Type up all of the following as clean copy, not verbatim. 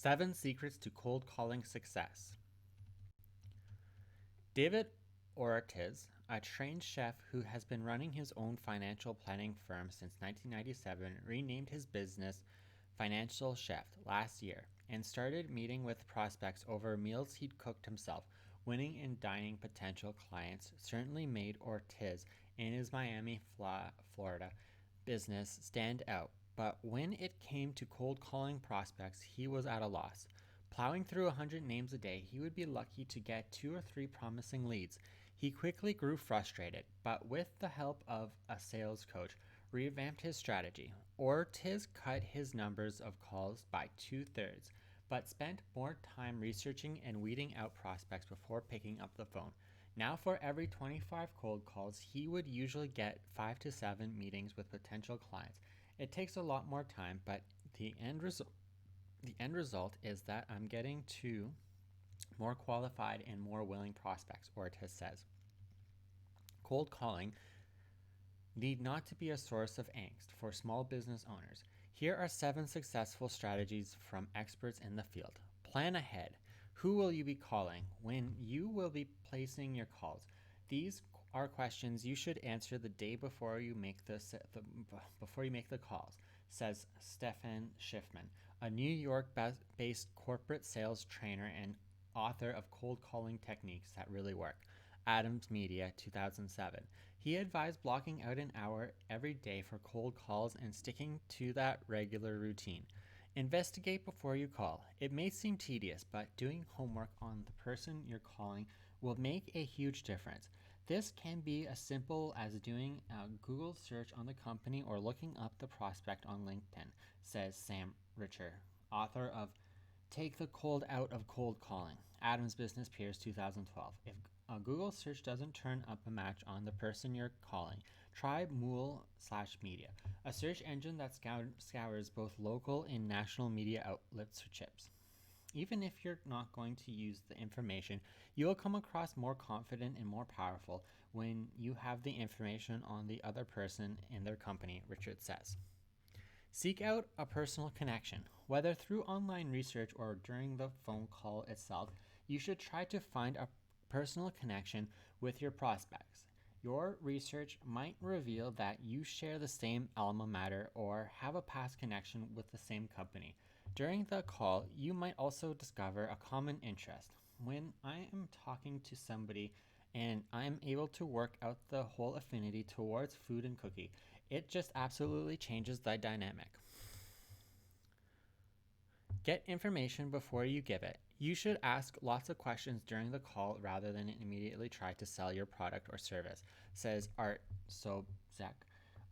7 Secrets to Cold Calling Success. David Ortiz, a trained chef who has been running his own financial planning firm since 1997, renamed his business Financial Chef last year and started meeting with prospects over meals he'd cooked himself. Winning and dining potential clients certainly made Ortiz and his Miami, Florida business stand out, but when it came to cold calling prospects, he was at a loss. Plowing through 100 names a day, he would be lucky to get 2 or 3 promising leads. He quickly grew frustrated, but with the help of a sales coach, revamped his strategy. Ortiz cut his numbers of calls by 2/3, but spent more time researching and weeding out prospects before picking up the phone. Now, for every 25 cold calls, he would usually get 5 to 7 meetings with potential clients. It takes a lot more time, but the end result is that I'm getting to more qualified and more willing prospects, Ortiz says. Cold calling need not to be a source of angst for small business owners. Here are 7 successful strategies from experts in the field. Plan ahead. Who will you be calling? When you will be placing your calls? These are questions you should answer the day before you make the calls, says Stefan Schiffman, a New York-based corporate sales trainer and author of Cold Calling Techniques That Really Work. Adams Media, 2007. He advised blocking out an hour every day for cold calls and sticking to that regular routine. Investigate before you call. It may seem tedious, but doing homework on the person you're calling will make a huge difference. This can be as simple as doing a Google search on the company or looking up the prospect on LinkedIn, says Sam Richer, author of Take the Cold Out of Cold Calling, Adams Business Peers, 2012. If a Google search doesn't turn up a match on the person you're calling, try Mool/Media, a search engine that scours both local and national media outlets for tips. Even if you're not going to use the information, you'll come across more confident and more powerful when you have the information on the other person in their company, Richard says. Seek out a personal connection. Whether through online research or during the phone call itself, you should try to find a personal connection with your prospects. Your research might reveal that you share the same alma mater or have a past connection with the same company. During the call, you might also discover a common interest. When I am talking to somebody and I'm able to work out the whole affinity towards food and cooking, it just absolutely changes the dynamic. Get information before you give it. You should ask lots of questions during the call rather than immediately try to sell your product or service, says Art Sobczak,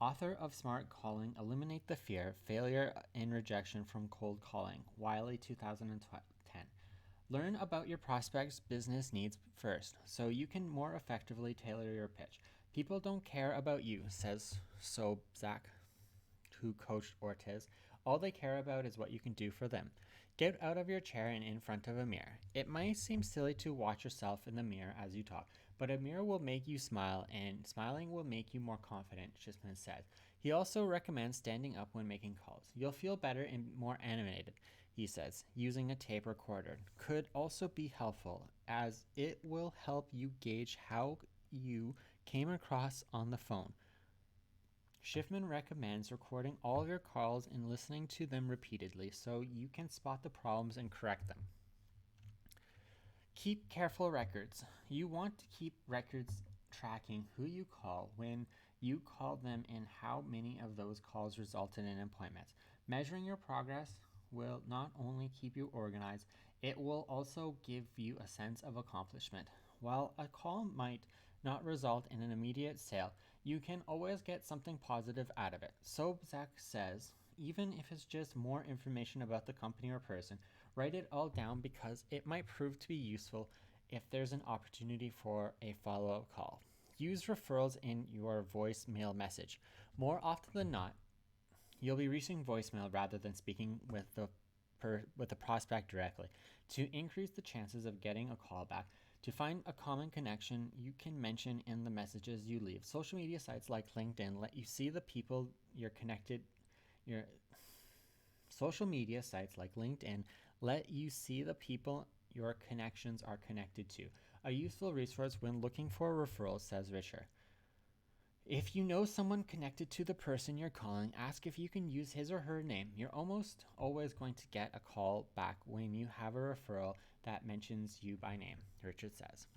author of Smart Calling, Eliminate the Fear, Failure, and Rejection from Cold Calling, Wiley, 2010. Learn about your prospect's business needs first, so you can more effectively tailor your pitch. People don't care about you, says Sobczak, who coached Ortiz. All they care about is what you can do for them. Get out of your chair and in front of a mirror. It might seem silly to watch yourself in the mirror as you talk, but a mirror will make you smile, and smiling will make you more confident, Schiffman said. He also recommends standing up when making calls. You'll feel better and more animated, he says. Using a tape recorder could also be helpful, as it will help you gauge how you came across on the phone. Schiffman recommends recording all of your calls and listening to them repeatedly so you can spot the problems and correct them. Keep careful records. You want to keep records tracking who you call, when you call them, and how many of those calls resulted in appointments. Measuring your progress will not only keep you organized, it will also give you a sense of accomplishment. While a call might not result in an immediate sale, you can always get something positive out of it. Sobczak says, even if it's just more information about the company or person, write it all down because it might prove to be useful if there's an opportunity for a follow-up call. Use referrals in your voicemail message. More often than not, you'll be reaching voicemail rather than speaking with the prospect directly. To increase the chances of getting a call back, to find a common connection you can mention in the messages you leave. Social media sites like LinkedIn let you see the people you're connected Social media sites like LinkedIn let you see the people your connections are connected to. A useful resource when looking for referrals, says Richard. If you know someone connected to the person you're calling, ask if you can use his or her name. You're almost always going to get a call back when you have a referral that mentions you by name, Richard says.